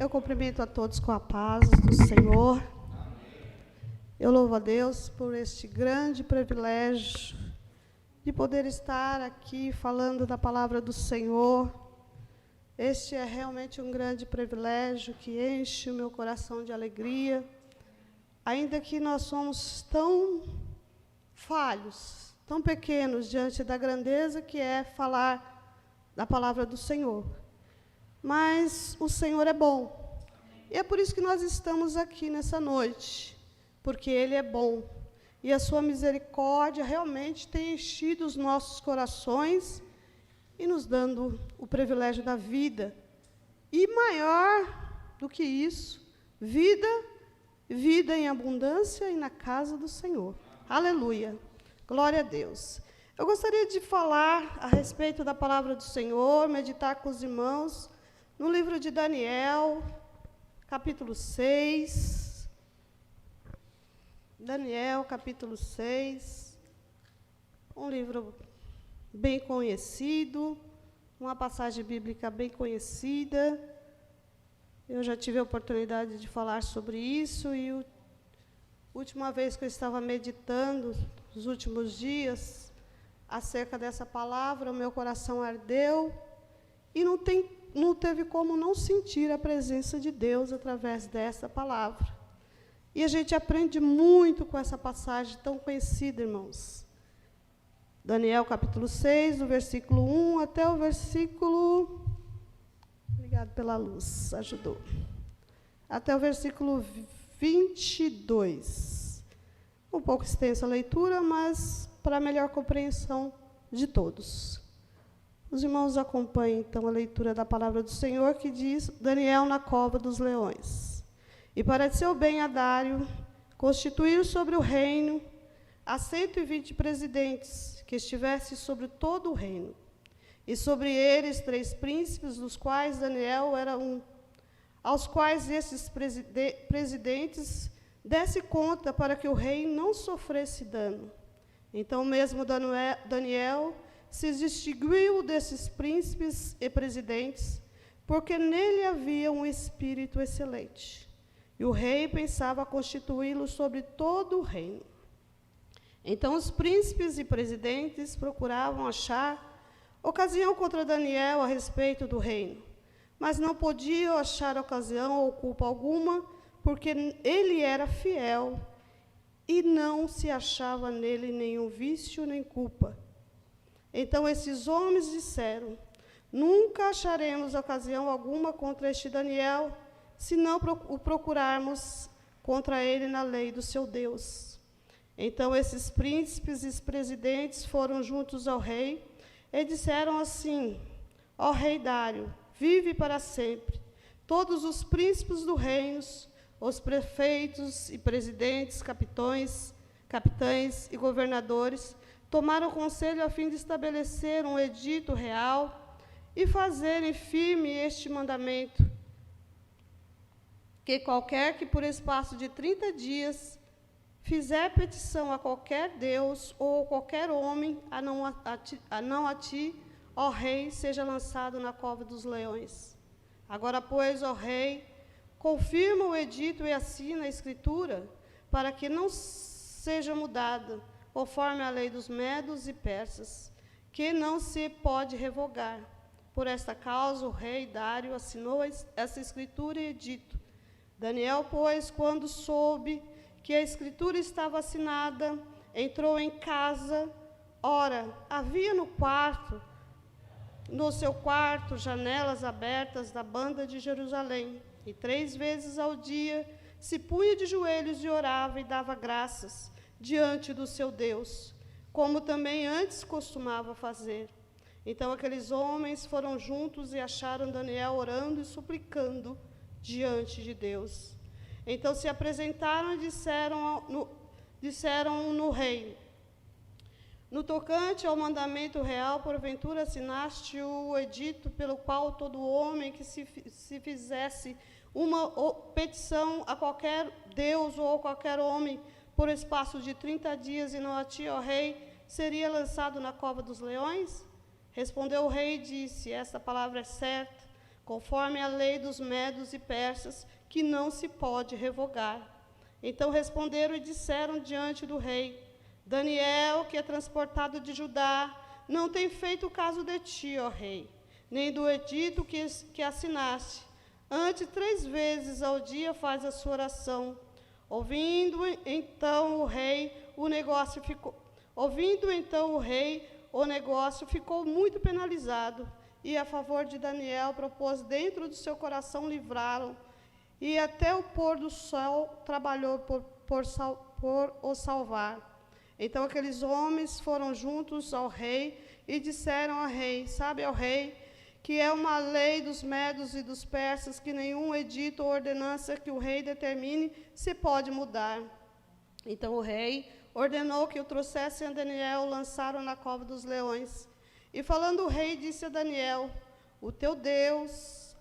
Eu cumprimento a todos com a paz do Senhor. Eu louvo a Deus por este grande privilégio de poder estar aqui falando da palavra do Senhor. Este é realmente um grande privilégio que enche o meu coração de alegria, ainda que nós somos tão falhos, tão pequenos diante da grandeza que é falar da palavra do Senhor. Mas o Senhor é bom. E é por isso que nós estamos aqui nessa noite, porque Ele é bom. E a sua misericórdia realmente tem enchido os nossos corações e nos dando o privilégio da vida. E maior do que isso, vida em abundância e na casa do Senhor. Aleluia. Glória a Deus. Eu gostaria de falar a respeito da palavra do Senhor, meditar com os irmãos no livro de Daniel, capítulo 6. Daniel, capítulo 6. Um livro bem conhecido, uma passagem bíblica bem conhecida. Eu já tive a oportunidade de falar sobre isso e a última vez que eu estava meditando, nos últimos dias, acerca dessa palavra, o meu coração ardeu e não teve como não sentir a presença de Deus através dessa palavra. E a gente aprende muito com essa passagem tão conhecida, irmãos. Daniel, capítulo 6, do versículo 1 até o versículo... Obrigado pela luz, ajudou. Até o versículo 22. Um pouco extensa a leitura, mas para melhor compreensão de todos. Os irmãos acompanhem, então, a leitura da palavra do Senhor, que diz: Daniel na cova dos leões. E pareceu bem a Dário constituir sobre o reino a 120 presidentes, que estivessem sobre todo o reino, e sobre eles 3 príncipes, dos quais Daniel era um, aos quais esses presidentes desse conta para que o rei não sofresse dano. Então mesmo Daniel se distinguiu desses príncipes e presidentes, porque nele havia um espírito excelente. E o rei pensava constituí-lo sobre todo o reino. Então os príncipes e presidentes procuravam achar ocasião contra Daniel a respeito do reino, mas não podiam achar ocasião ou culpa alguma, porque ele era fiel e não se achava nele nenhum vício nem culpa. Então esses homens disseram: nunca acharemos ocasião alguma contra este Daniel, se não o procurarmos contra ele na lei do seu Deus. Então esses príncipes e presidentes foram juntos ao rei e disseram assim: ó rei Dário, vive para sempre. Todos os príncipes do reino, os prefeitos e presidentes, capitães e governadores, tomaram conselho a fim de estabelecer um edito real e fazerem firme este mandamento, que qualquer que por espaço de 30 dias fizer petição a qualquer Deus ou qualquer homem, a não a ti, ó rei, seja lançado na cova dos leões. Agora, pois, ó rei, confirma o edito e assina a escritura, para que não seja mudada, conforme a lei dos medos e persas, que não se pode revogar. Por esta causa, o rei Dário assinou essa escritura e edito. Daniel, pois, quando soube que a escritura estava assinada, entrou em casa. Ora, havia no seu quarto, janelas abertas da banda de Jerusalém, e 3 vezes ao dia se punha de joelhos e orava e dava graças diante do seu Deus, como também antes costumava fazer. Então aqueles homens foram juntos e acharam Daniel orando e suplicando diante de Deus. Então se apresentaram e disseram no rei: no tocante ao mandamento real, porventura assinaste o edito pelo qual todo homem que se fizesse uma petição a qualquer Deus ou a qualquer homem por espaço de 30 dias e não a ti, ó rei, seria lançado na cova dos leões? Respondeu o rei e disse: esta palavra é certa, conforme a lei dos medos e persas, que não se pode revogar. Então responderam e disseram diante do rei: Daniel, que é transportado de Judá, não tem feito caso de ti, ó rei, nem do edito que assinaste. Antes, 3 vezes ao dia faz a sua oração. Ouvindo então o rei, o negócio ficou muito penalizado, e a favor de Daniel propôs dentro do seu coração livrá-lo, e até o pôr do sol trabalhou por o salvar. Então aqueles homens foram juntos ao rei e disseram ao rei: sabe, ao rei, que é uma lei dos medos e dos persas que nenhum edito ou ordenança que o rei determine se pode mudar. Então o rei ordenou que o trouxessem a Daniel, lançaram na cova dos leões. E falando o rei, disse a Daniel: o teu Deus,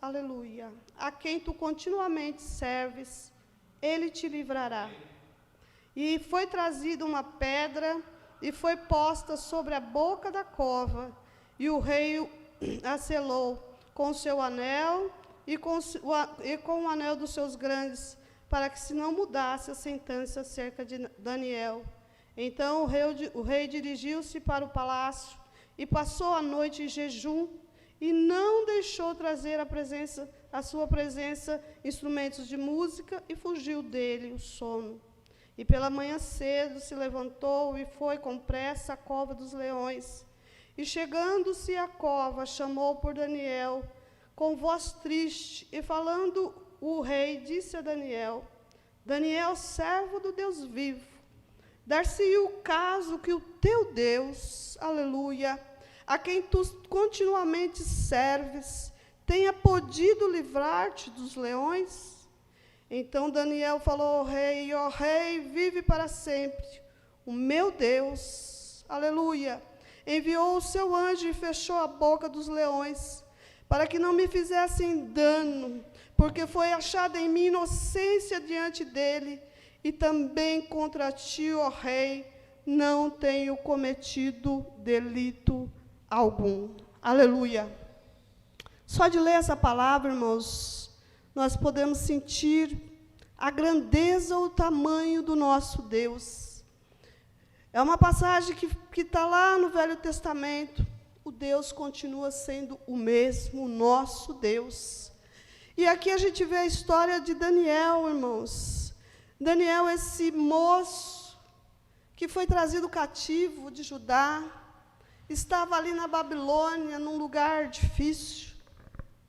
aleluia, a quem tu continuamente serves, ele te livrará. E foi trazida uma pedra e foi posta sobre a boca da cova, e o rei a selou com o seu anel e com o anel dos seus grandes, para que se não mudasse a sentença acerca de Daniel. Então o rei dirigiu-se para o palácio e passou a noite em jejum, e não deixou trazer à sua presença instrumentos de música, e fugiu dele o sono. E pela manhã cedo se levantou e foi com pressa à cova dos leões. E chegando-se à cova, chamou por Daniel com voz triste, e falando o rei, disse a Daniel: Daniel, servo do Deus vivo, dar-se-ia o caso que o teu Deus, aleluia, a quem tu continuamente serves, tenha podido livrar-te dos leões? Então Daniel falou ao rei: ó rei, vive para sempre. O meu Deus, aleluia, enviou o seu anjo e fechou a boca dos leões, para que não me fizessem dano, porque foi achada em mim inocência diante dele, e também contra ti, ó rei, não tenho cometido delito algum. Aleluia. Só de ler essa palavra, irmãos, nós podemos sentir a grandeza, o tamanho do nosso Deus. É uma passagem que está lá no Velho Testamento. O Deus continua sendo o mesmo, o nosso Deus. E aqui a gente vê a história de Daniel, irmãos. Daniel, esse moço que foi trazido cativo de Judá, estava ali na Babilônia, num lugar difícil,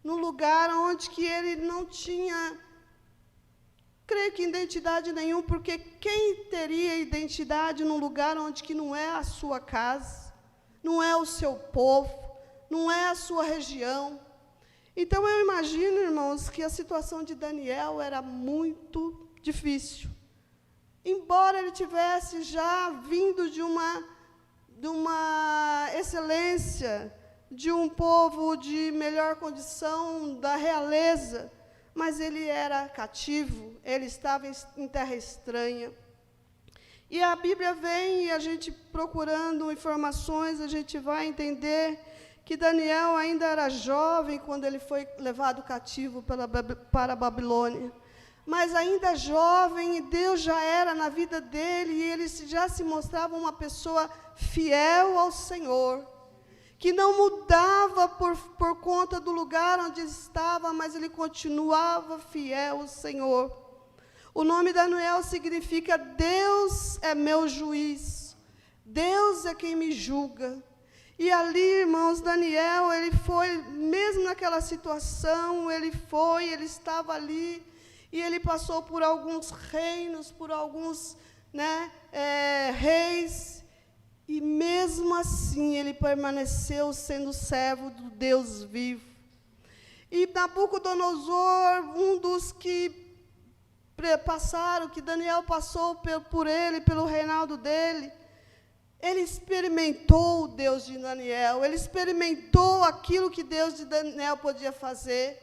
num lugar onde que ele não tinha, creio que identidade nenhuma, porque quem teria identidade num lugar onde que não é a sua casa, não é o seu povo, não é a sua região? Então eu imagino, irmãos, que a situação de Daniel era muito difícil. Embora ele tivesse já vindo de uma excelência, de um povo de melhor condição, da realeza, mas ele era cativo, ele estava em terra estranha. E a Bíblia vem, e a gente procurando informações, a gente vai entender que Daniel ainda era jovem quando ele foi levado cativo para a Babilônia. Mas ainda jovem, e Deus já era na vida dele, e ele já se mostrava uma pessoa fiel ao Senhor, que não mudava por conta do lugar onde estava, mas ele continuava fiel ao Senhor. O nome Daniel significa: Deus é meu juiz, Deus é quem me julga. E ali, irmãos, Daniel, ele foi, mesmo naquela situação, ele estava ali, e ele passou por alguns reinos, por alguns reis, e mesmo assim ele permaneceu sendo servo do Deus vivo. E Nabucodonosor, um dos que Daniel passou por ele, pelo reinado dele, ele experimentou o Deus de Daniel, ele experimentou aquilo que Deus de Daniel podia fazer.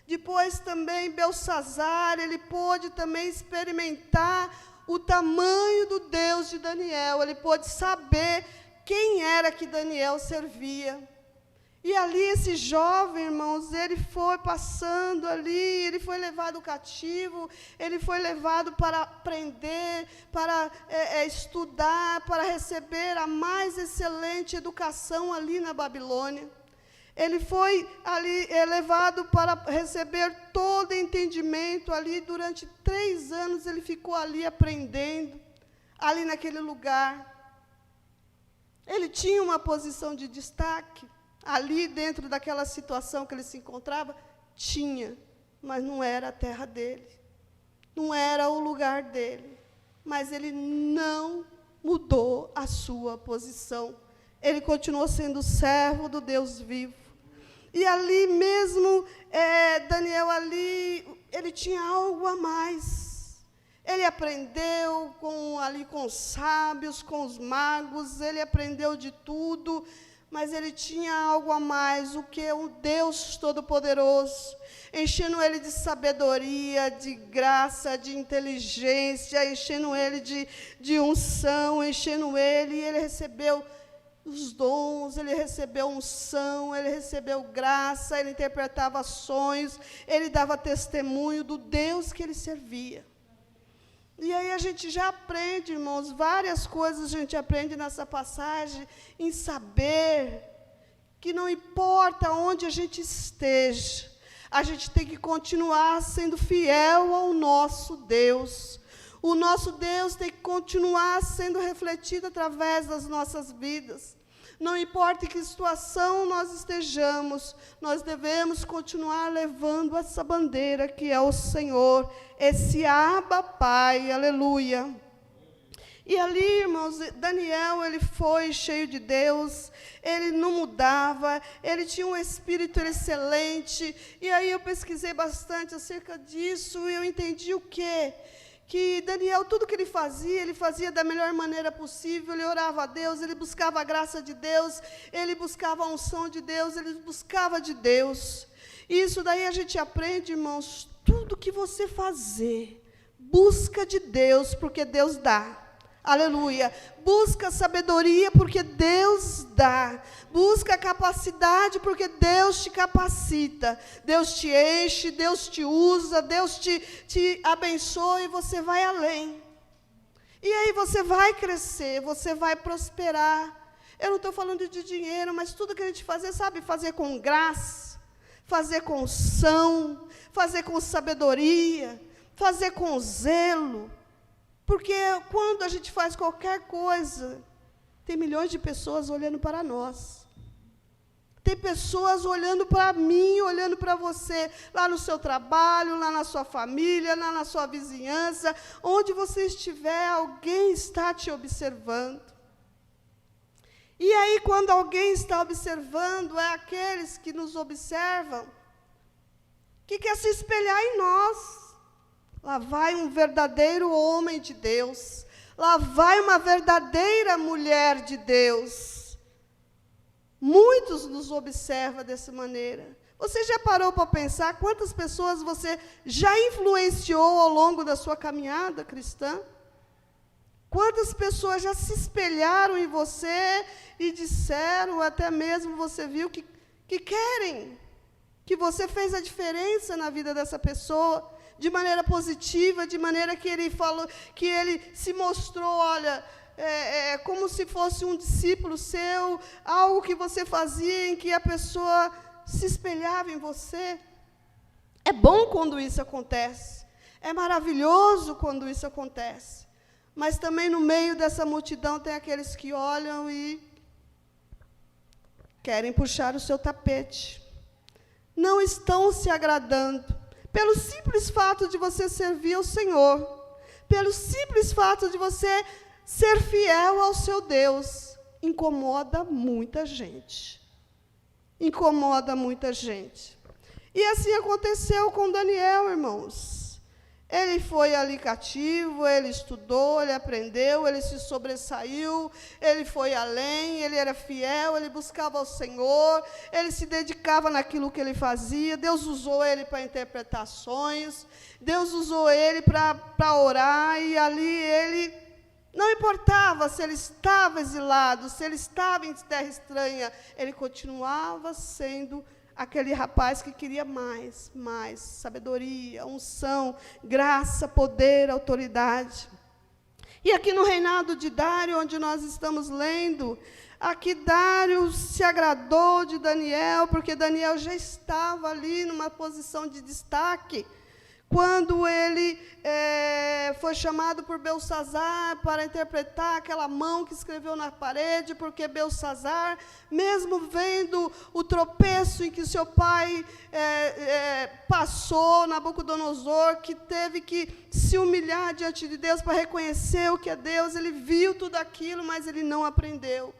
Depois também Belsazar, ele pôde também experimentar o tamanho do Deus de Daniel, ele pôde saber quem era que Daniel servia. E ali esse jovem, irmãos, ele foi passando ali, ele foi levado cativo, ele foi levado para aprender, para estudar, para receber a mais excelente educação ali na Babilônia. Ele foi ali levado para receber todo entendimento ali. Durante 3 anos ele ficou ali aprendendo, ali naquele lugar. Ele tinha uma posição de destaque. Ali dentro daquela situação que ele se encontrava, tinha, mas não era a terra dele, não era o lugar dele. Mas ele não mudou a sua posição, ele continuou sendo servo do Deus vivo. E ali mesmo, Daniel ali, ele tinha algo a mais. Ele aprendeu ali com os sábios, com os magos, ele aprendeu de tudo, mas ele tinha algo a mais, o que o Deus Todo-Poderoso, enchendo ele de sabedoria, de graça, de inteligência, enchendo ele de unção, enchendo ele, e ele recebeu os dons, ele recebeu unção, ele recebeu graça, ele interpretava sonhos, ele dava testemunho do Deus que ele servia. E aí a gente já aprende, irmãos, várias coisas a gente aprende nessa passagem, em saber que não importa onde a gente esteja, a gente tem que continuar sendo fiel ao nosso Deus. O nosso Deus tem que continuar sendo refletido através das nossas vidas. Não importa em que situação nós estejamos, nós devemos continuar levando essa bandeira que é o Senhor, esse Abba Pai, aleluia. E ali, irmãos, Daniel, ele foi cheio de Deus, ele não mudava, ele tinha um espírito excelente. E aí eu pesquisei bastante acerca disso e eu entendi o quê? Que Daniel, tudo que ele fazia da melhor maneira possível. Ele orava a Deus, ele buscava a graça de Deus, ele buscava a unção de Deus, ele buscava de Deus. E isso daí a gente aprende, irmãos, tudo que você fazer, busca de Deus, porque Deus dá. Aleluia. Busca sabedoria, porque Deus dá. Busca capacidade, porque Deus te capacita. Deus te enche, Deus te usa, Deus te abençoa e você vai além. E aí você vai crescer, você vai prosperar. Eu não estou falando de dinheiro, mas tudo que a gente fazer, sabe, fazer com graça, fazer com unção, fazer com sabedoria, fazer com zelo. Porque quando a gente faz qualquer coisa, tem milhões de pessoas olhando para nós. Tem pessoas olhando para mim, olhando para você, lá no seu trabalho, lá na sua família, lá na sua vizinhança, onde você estiver, alguém está te observando. E aí, quando alguém está observando, é aqueles que nos observam, que quer se espelhar em nós. Lá vai um verdadeiro homem de Deus. Lá vai uma verdadeira mulher de Deus. Muitos nos observam dessa maneira. Você já parou para pensar quantas pessoas você já influenciou ao longo da sua caminhada cristã? Quantas pessoas já se espelharam em você e disseram, até mesmo você viu que querem, que você fez a diferença na vida dessa pessoa, de maneira positiva, de maneira que ele falou, que ele se mostrou, olha, como se fosse um discípulo seu, algo que você fazia em que a pessoa se espelhava em você. É bom quando isso acontece, é maravilhoso quando isso acontece, mas também no meio dessa multidão tem aqueles que olham e querem puxar o seu tapete, não estão se agradando, pelo simples fato de você servir ao Senhor, pelo simples fato de você ser fiel ao seu Deus, incomoda muita gente. Incomoda muita gente. E assim aconteceu com Daniel, irmãos. Ele foi ali cativo, ele estudou, ele aprendeu, ele se sobressaiu, ele foi além, ele era fiel, ele buscava ao Senhor, ele se dedicava naquilo que ele fazia. Deus usou ele para interpretar sonhos, Deus usou ele para orar, e ali ele Não importava se ele estava exilado, se ele estava em terra estranha, ele continuava sendo aquele rapaz que queria mais, sabedoria, unção, graça, poder, autoridade. E aqui no reinado de Dário, onde nós estamos lendo, aqui Dário se agradou de Daniel, porque Daniel já estava ali numa posição de destaque, quando ele foi chamado por Belsassar para interpretar aquela mão que escreveu na parede, porque Belsassar, mesmo vendo o tropeço em que seu pai passou, Nabucodonosor, que teve que se humilhar diante de Deus para reconhecer o que é Deus, ele viu tudo aquilo, mas ele não aprendeu.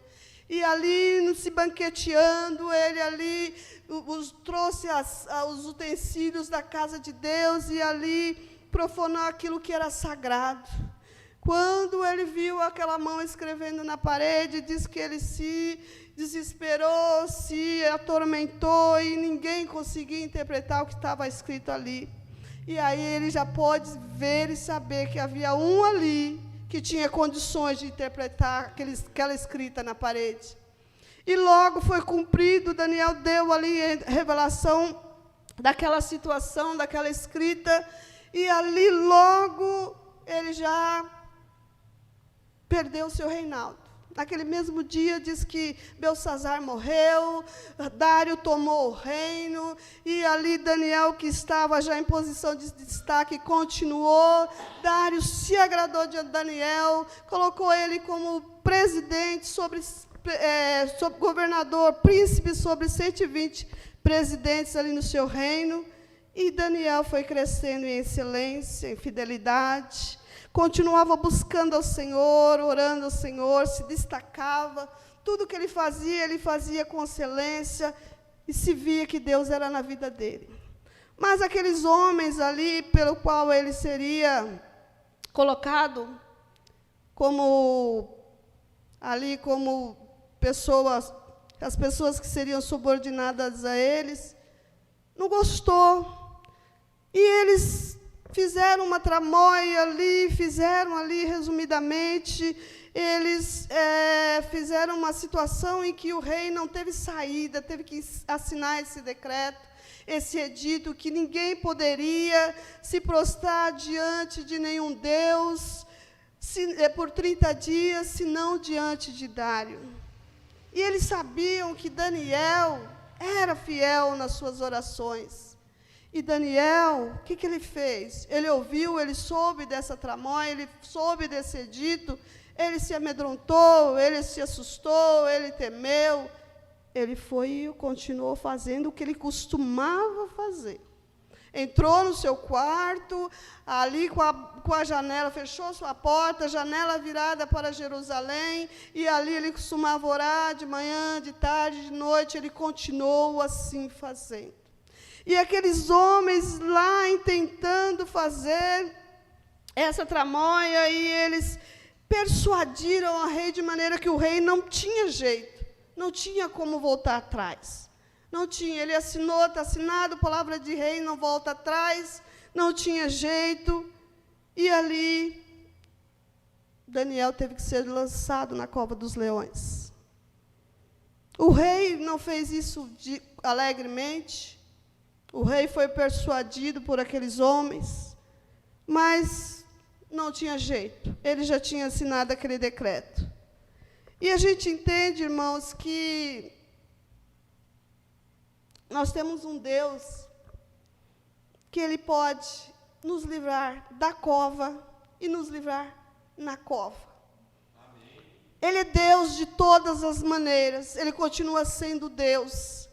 E ali, se banqueteando, ele ali trouxe os utensílios da casa de Deus e ali profanou aquilo que era sagrado. Quando ele viu aquela mão escrevendo na parede, diz que ele se desesperou, se atormentou e ninguém conseguia interpretar o que estava escrito ali. E aí ele já pode ver e saber que havia um ali que tinha condições de interpretar aquela escrita na parede. E logo foi cumprido, Daniel deu ali a revelação daquela situação, daquela escrita, e ali logo ele já perdeu o seu reinado. Naquele mesmo dia, diz que Belsassar morreu, Dário tomou o reino, e ali Daniel, que estava já em posição de destaque, continuou. Dário se agradou de Daniel, colocou ele como presidente, sobre governador, príncipe sobre 120 presidentes ali no seu reino. E Daniel foi crescendo em excelência, em fidelidade, continuava buscando ao Senhor, orando ao Senhor, se destacava. Tudo que ele fazia com excelência, e se via que Deus era na vida dele. Mas aqueles homens ali, pelo qual ele seria colocado como pessoas, as pessoas que seriam subordinadas a eles, não gostou. E eles fizeram uma tramóia ali, resumidamente, eles fizeram uma situação em que o rei não teve saída, teve que assinar esse decreto, esse edito, que ninguém poderia se prostrar diante de nenhum Deus por 30 dias, senão diante de Dário. E eles sabiam que Daniel era fiel nas suas orações. E Daniel, o que ele fez? Ele ouviu, ele soube dessa tramóia, ele soube desse edito, ele se amedrontou, ele se assustou, ele temeu. Ele foi e continuou fazendo o que ele costumava fazer. Entrou no seu quarto, ali com a janela, fechou sua porta, janela virada para Jerusalém, e ali ele costumava orar de manhã, de tarde, de noite, ele continuou assim fazendo. E aqueles homens lá tentando fazer essa tramóia, e eles persuadiram o rei de maneira que o rei não tinha jeito, não tinha como voltar atrás. Não tinha, ele assinou, está assinado, palavra de rei, não volta atrás, não tinha jeito. E ali, Daniel teve que ser lançado na cova dos leões. O rei não fez isso alegremente, o rei foi persuadido por aqueles homens, mas não tinha jeito, ele já tinha assinado aquele decreto. E a gente entende, irmãos, que nós temos um Deus que Ele pode nos livrar da cova e nos livrar na cova. Amém. Ele é Deus de todas as maneiras, Ele continua sendo Deus.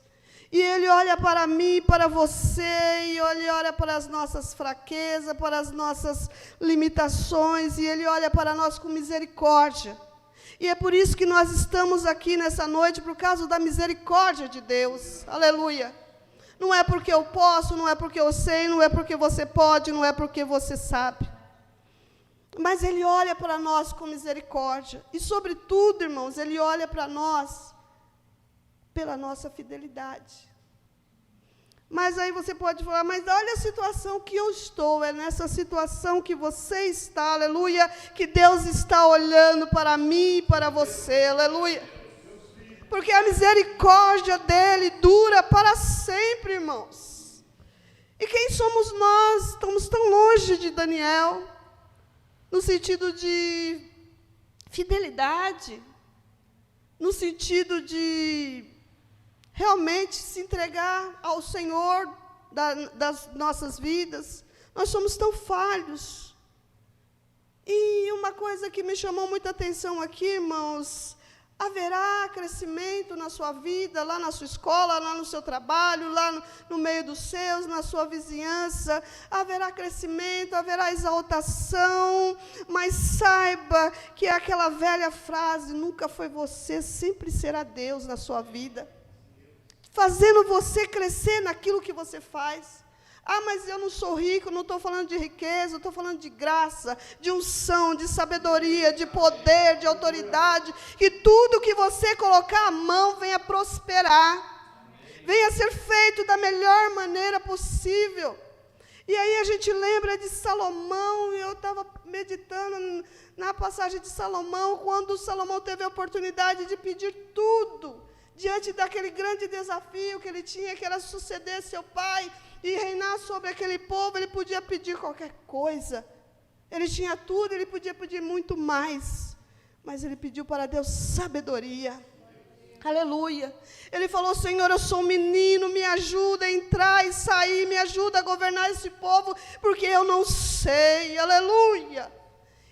E Ele olha para mim, para você, e Ele olha para as nossas fraquezas, para as nossas limitações, e Ele olha para nós com misericórdia. E é por isso que nós estamos aqui nessa noite, por causa da misericórdia de Deus. Aleluia. Não é porque eu posso, não é porque eu sei, não é porque você pode, não é porque você sabe. Mas Ele olha para nós com misericórdia. E, sobretudo, irmãos, Ele olha para nós pela nossa fidelidade. Mas aí você pode falar, mas olha a situação que eu estou, é nessa situação que você está, aleluia, que Deus está olhando para mim e para você, aleluia. Porque a misericórdia dele dura para sempre, irmãos. E quem somos nós? Estamos tão longe de Daniel, no sentido de fidelidade, no sentido de realmente se entregar ao Senhor das nossas vidas. Nós somos tão falhos. E uma coisa que me chamou muita atenção aqui, irmãos, haverá crescimento na sua vida, lá na sua escola, lá no seu trabalho, lá no meio dos seus, na sua vizinhança, haverá crescimento, haverá exaltação, mas saiba que é aquela velha frase, nunca foi você, sempre será Deus na sua vida, fazendo você crescer naquilo que você faz. Ah, mas eu não sou rico, não estou falando de riqueza, estou falando de graça, de unção, de sabedoria, de poder, de autoridade, que tudo que você colocar a mão venha prosperar, venha ser feito da melhor maneira possível. E aí a gente lembra de Salomão, e eu estava meditando na passagem de Salomão, quando Salomão teve a oportunidade de pedir tudo, diante daquele grande desafio que ele tinha, que era suceder seu pai, e reinar sobre aquele povo. Ele podia pedir qualquer coisa, ele tinha tudo, ele podia pedir muito mais, mas ele pediu para Deus sabedoria, aleluia. Ele falou, Senhor, eu sou um menino, me ajuda a entrar e sair, me ajuda a governar esse povo, porque eu não sei, aleluia.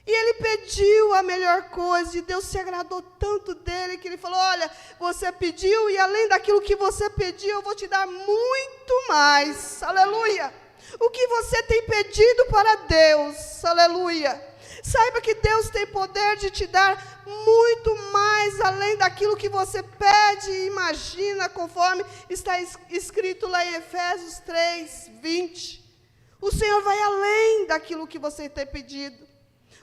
E ele pediu a melhor coisa, e Deus se agradou tanto dele, que ele falou, olha, você pediu, e além daquilo que você pediu, eu vou te dar muito mais, aleluia. O que você tem pedido para Deus, aleluia. Saiba que Deus tem poder de te dar muito mais, além daquilo que você pede e imagina, conforme está escrito lá em Efésios 3:20. O Senhor vai além daquilo que você tem pedido.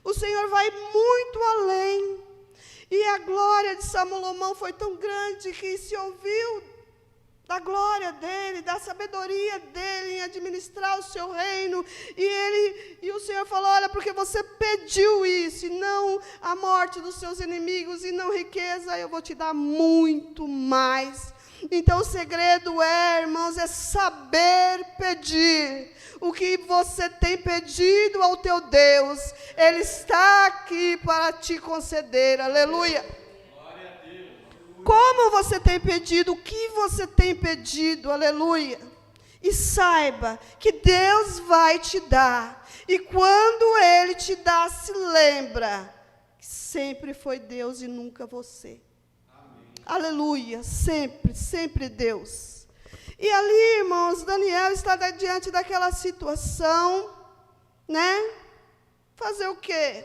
O Senhor vai muito além. E a glória de Salomão foi tão grande que se ouviu da glória dele, da sabedoria dele em administrar o seu reino. E o Senhor falou, olha, porque você pediu isso, e não a morte dos seus inimigos, e não riqueza, eu vou te dar muito mais. Então o segredo irmãos, é saber pedir. O que você tem pedido ao teu Deus, Ele está aqui para te conceder, aleluia. Como você tem pedido, o que você tem pedido, aleluia. E saiba que Deus vai te dar, e quando Ele te dá, se lembra, que sempre foi Deus e nunca você. Amém. Aleluia, sempre, sempre Deus. E ali, irmãos, Daniel está diante daquela situação, né? Fazer o quê?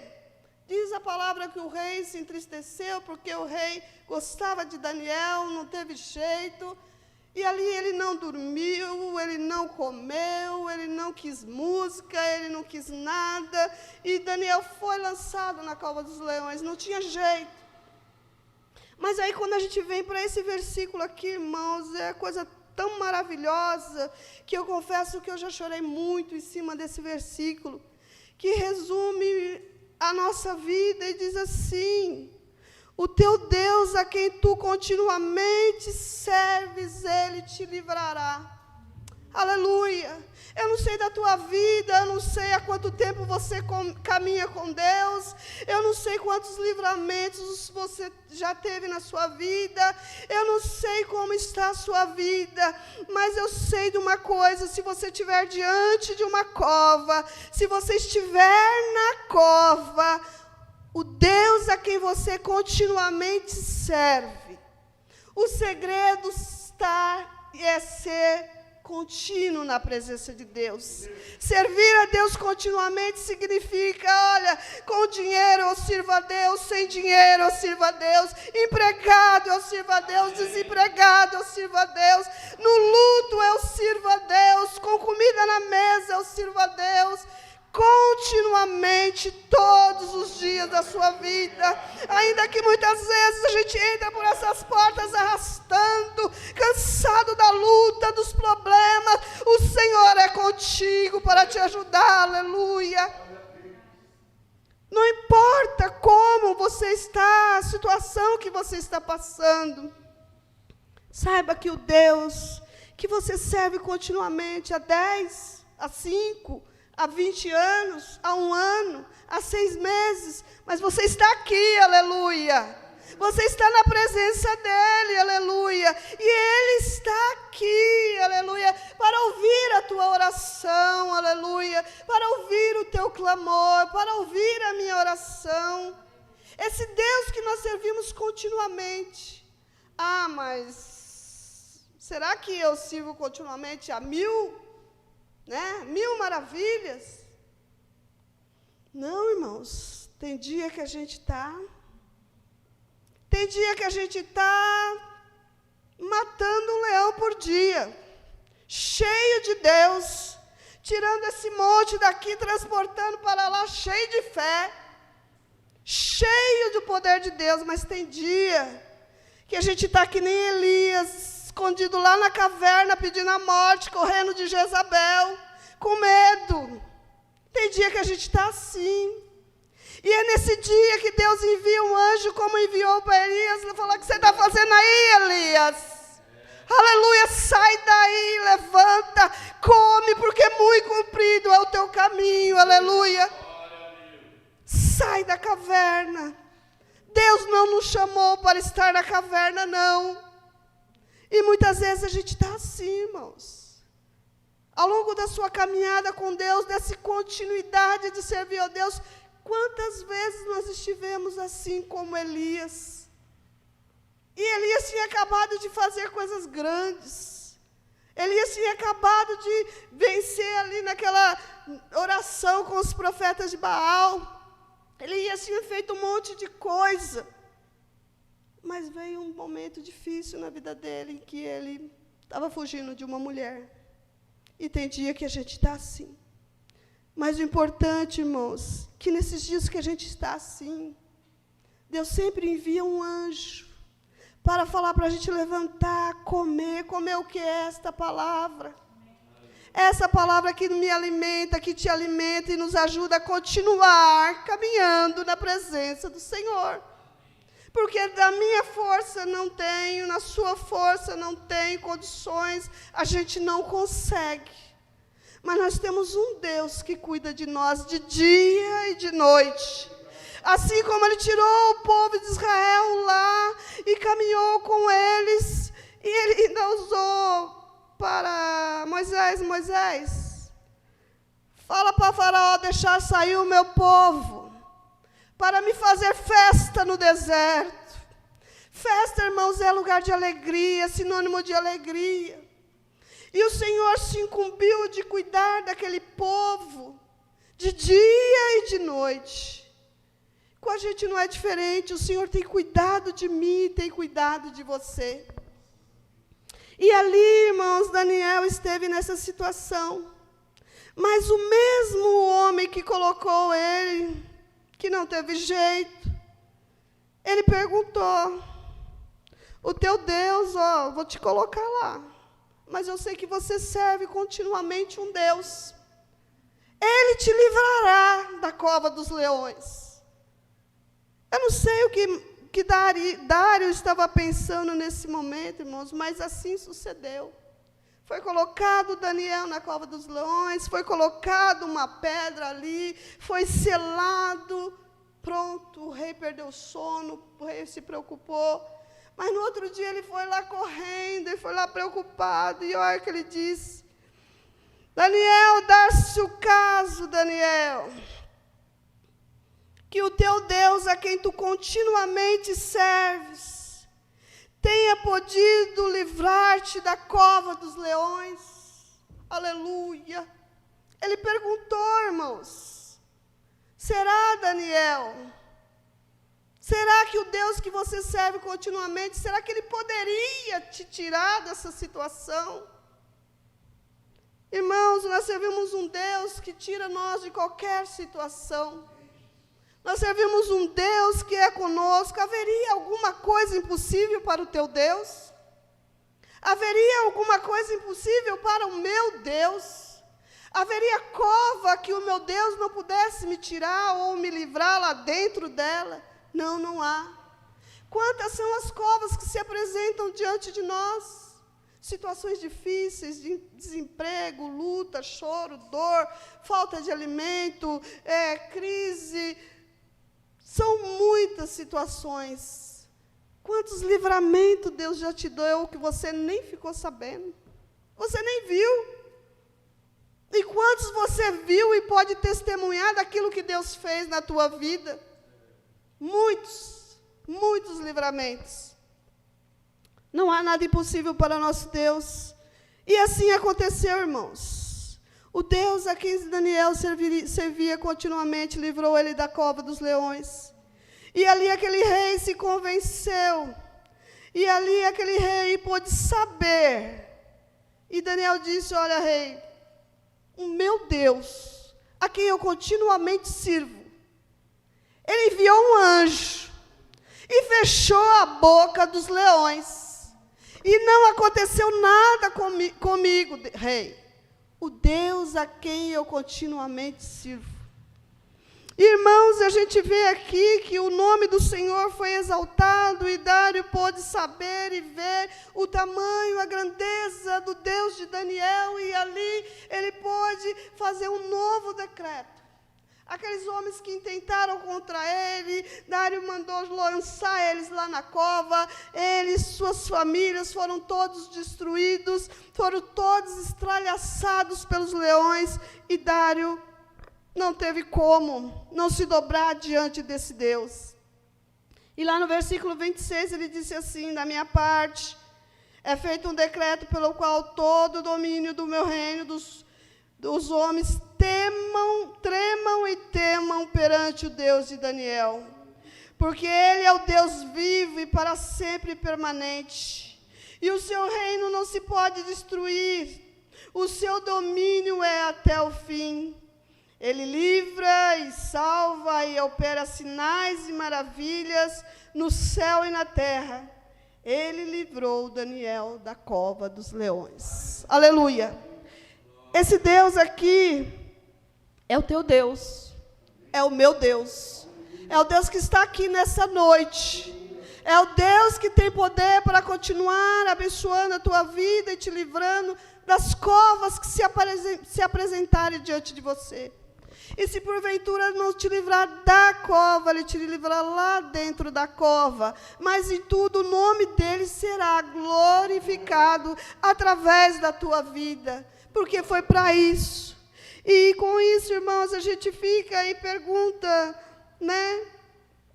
Diz a palavra que o rei se entristeceu, porque o rei gostava de Daniel, não teve jeito. E ali ele não dormiu, ele não comeu, ele não quis música, ele não quis nada. E Daniel foi lançado na cova dos leões, não tinha jeito. Mas aí quando a gente vem para esse versículo aqui, irmãos, é coisa tão maravilhosa, que eu confesso que eu já chorei muito em cima desse versículo, que resume a nossa vida e diz assim, o teu Deus a quem tu continuamente serves, Ele te livrará. Aleluia. Eu não sei da tua vida, eu não sei há quanto tempo você caminha com Deus, eu não sei quantos livramentos você já teve na sua vida, eu não sei como está a sua vida, mas eu sei de uma coisa, se você estiver diante de uma cova, se você estiver na cova, o Deus a quem você continuamente serve, o segredo é ser contínuo na presença de Deus. Servir a Deus continuamente significa, olha, com dinheiro eu sirvo a Deus, sem dinheiro eu sirvo a Deus, empregado eu sirvo a Deus, desempregado eu sirvo a Deus, no luto eu sirvo a Deus, com comida na mesa eu sirvo a Deus, continuamente, todos os dias da sua vida. Ainda que muitas vezes a gente entra por essas portas arrastando, cansado da luta, dos problemas, o Senhor é contigo para te ajudar, aleluia. Não importa como você está, a situação que você está passando, saiba que o Deus que você serve continuamente há 10, há 5, há 20 anos, há 1 ano, há 6 meses, mas você está aqui, aleluia. Você está na presença dEle, aleluia. E Ele está aqui, aleluia, para ouvir a tua oração, aleluia, para ouvir o teu clamor, para ouvir a minha oração. Esse Deus que nós servimos continuamente. Ah, mas será que eu sirvo continuamente a 1000, né? 1000 maravilhas? Não, irmãos, tem dia que a gente está... Tem dia que a gente está matando um leão por dia, cheio de Deus, tirando esse monte daqui, transportando para lá, cheio de fé, cheio do poder de Deus. Mas tem dia que a gente está que nem Elias, escondido lá na caverna, pedindo a morte, correndo de Jezabel, com medo. Tem dia que a gente está assim. E é nesse dia que Deus envia um anjo, como enviou para Elias, e falou: o que você está fazendo aí, Elias? Aleluia, sai daí, levanta, come, porque muito comprido é o teu caminho, aleluia. Sai da caverna. Deus não nos chamou para estar na caverna, não. E muitas vezes a gente está assim, irmãos. Ao longo da sua caminhada com Deus, dessa continuidade de servir a Deus, quantas vezes nós estivemos assim como Elias? E Elias tinha acabado de fazer coisas grandes. Elias tinha acabado de vencer ali naquela oração com os profetas de Baal. Elias tinha feito um monte de coisa. Mas veio um momento difícil na vida dele, em que ele estava fugindo de uma mulher. E tem dia que a gente está assim. Mas o importante, irmãos, que nesses dias que a gente está assim, Deus sempre envia um anjo para falar para a gente levantar, comer o que é esta palavra. Essa palavra que me alimenta, que te alimenta e nos ajuda a continuar caminhando na presença do Senhor. Porque da minha força não tenho, na sua força não tenho condições, a gente não consegue. Mas nós temos um Deus que cuida de nós de dia e de noite. Assim como Ele tirou o povo de Israel lá e caminhou com eles, e Ele ainda usou para Moisés, fala para Faraó deixar sair o meu povo, para me fazer festa no deserto. Festa, irmãos, é lugar de alegria, sinônimo de alegria. E o Senhor se incumbiu de cuidar daquele povo, de dia e de noite. Com a gente não é diferente, o Senhor tem cuidado de mim, tem cuidado de você. E ali, irmãos, Daniel esteve nessa situação. Mas o mesmo homem que colocou ele, que não teve jeito, ele perguntou: o teu Deus, vou te colocar lá. Mas eu sei que você serve continuamente um Deus. Ele te livrará da cova dos leões. Eu não sei o que Dário estava pensando nesse momento, irmãos, mas assim sucedeu. Foi colocado Daniel na cova dos leões, foi colocado uma pedra ali, foi selado. Pronto, o rei perdeu o sono, o rei se preocupou. Mas no outro dia ele foi lá correndo, ele foi lá preocupado, e olha o que ele disse: Daniel, dá-se o caso, Daniel, que o teu Deus, a quem tu continuamente serves, tenha podido livrar-te da cova dos leões. Aleluia. Ele perguntou, irmãos: será, Daniel? Será que o Deus que você serve continuamente, será que Ele poderia te tirar dessa situação? Irmãos, nós servimos um Deus que tira nós de qualquer situação. Nós servimos um Deus que é conosco. Haveria alguma coisa impossível para o teu Deus? Haveria alguma coisa impossível para o meu Deus? Haveria cova que o meu Deus não pudesse me tirar ou me livrar lá dentro dela? Não, não há. Quantas são as covas que se apresentam diante de nós? Situações difíceis, de desemprego, luta, choro, dor, falta de alimento, crise. São muitas situações. Quantos livramentos Deus já te deu que você nem ficou sabendo? Você nem viu. E quantos você viu e pode testemunhar daquilo que Deus fez na tua vida? Muitos, muitos livramentos. Não há nada impossível para nosso Deus. E assim aconteceu, irmãos. O Deus a quem Daniel servia continuamente livrou ele da cova dos leões. E ali aquele rei se convenceu. E ali aquele rei pôde saber. E Daniel disse, olha, rei, o meu Deus, a quem eu continuamente sirvo, ele enviou um anjo e fechou a boca dos leões. E não aconteceu nada comigo, rei. O Deus a quem eu continuamente sirvo. Irmãos, a gente vê aqui que o nome do Senhor foi exaltado e Dário pôde saber e ver o tamanho, a grandeza do Deus de Daniel. E ali ele pôde fazer um novo decreto. Aqueles homens que intentaram contra ele, Dário mandou lançar eles lá na cova, eles, suas famílias foram todos destruídos, foram todos estralhaçados pelos leões, e Dário não teve como não se dobrar diante desse Deus. E lá no versículo 26 ele disse assim, da minha parte, é feito um decreto pelo qual todo o domínio do meu reino, dos homens tremam e temam perante o Deus de Daniel, porque ele é o Deus vivo e para sempre permanente, e o seu reino não se pode destruir, o seu domínio é até o fim. Ele livra e salva e opera sinais e maravilhas no céu e na terra. Ele livrou Daniel da cova dos leões. Aleluia! Esse Deus aqui é o teu Deus, é o meu Deus, é o Deus que está aqui nessa noite, é o Deus que tem poder para continuar abençoando a tua vida e te livrando das covas que se apresentarem diante de você. E se porventura não te livrar da cova, ele te livrará lá dentro da cova, mas em tudo o nome dele será glorificado através da tua vida, porque foi para isso. E com isso, irmãos, a gente fica e pergunta, né?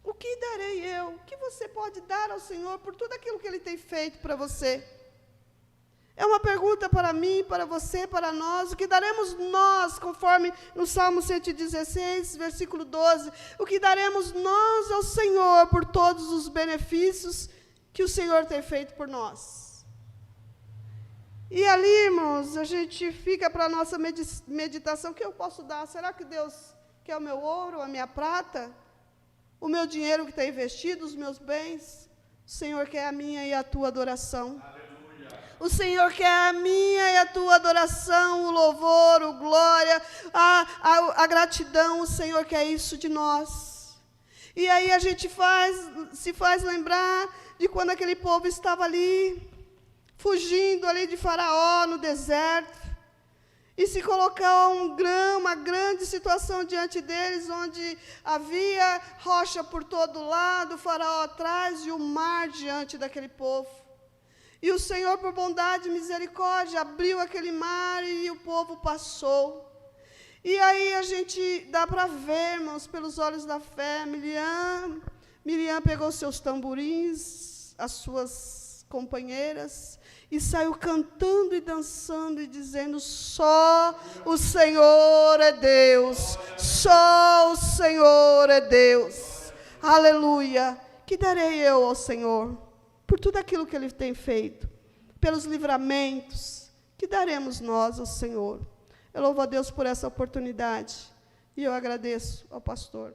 O que darei eu? O que você pode dar ao Senhor por tudo aquilo que Ele tem feito para você? É uma pergunta para mim, para você, para nós. O que daremos nós, conforme no Salmo 116, versículo 12, o que daremos nós ao Senhor por todos os benefícios que o Senhor tem feito por nós? E ali, irmãos, a gente fica para a nossa meditação. O que eu posso dar? Será que Deus quer o meu ouro, a minha prata? O meu dinheiro que está investido, os meus bens? O Senhor quer a minha e a tua adoração. Aleluia. O Senhor quer a minha e a tua adoração, o louvor, o glória, a gratidão. O Senhor quer isso de nós. E aí a gente se faz lembrar de quando aquele povo estava ali, fugindo ali de Faraó no deserto, e se colocar uma grande situação diante deles, onde havia rocha por todo lado, o Faraó atrás e o mar diante daquele povo. E o Senhor, por bondade e misericórdia, abriu aquele mar e o povo passou. E aí a gente dá para ver, irmãos, pelos olhos da fé, Miriam pegou seus tamborins, as suas companheiras, e saiu cantando e dançando e dizendo, só o Senhor é Deus, só o Senhor é Deus. Aleluia! Que darei eu ao Senhor por tudo aquilo que Ele tem feito, pelos livramentos que daremos nós ao Senhor? Eu louvo a Deus por essa oportunidade e eu agradeço ao pastor.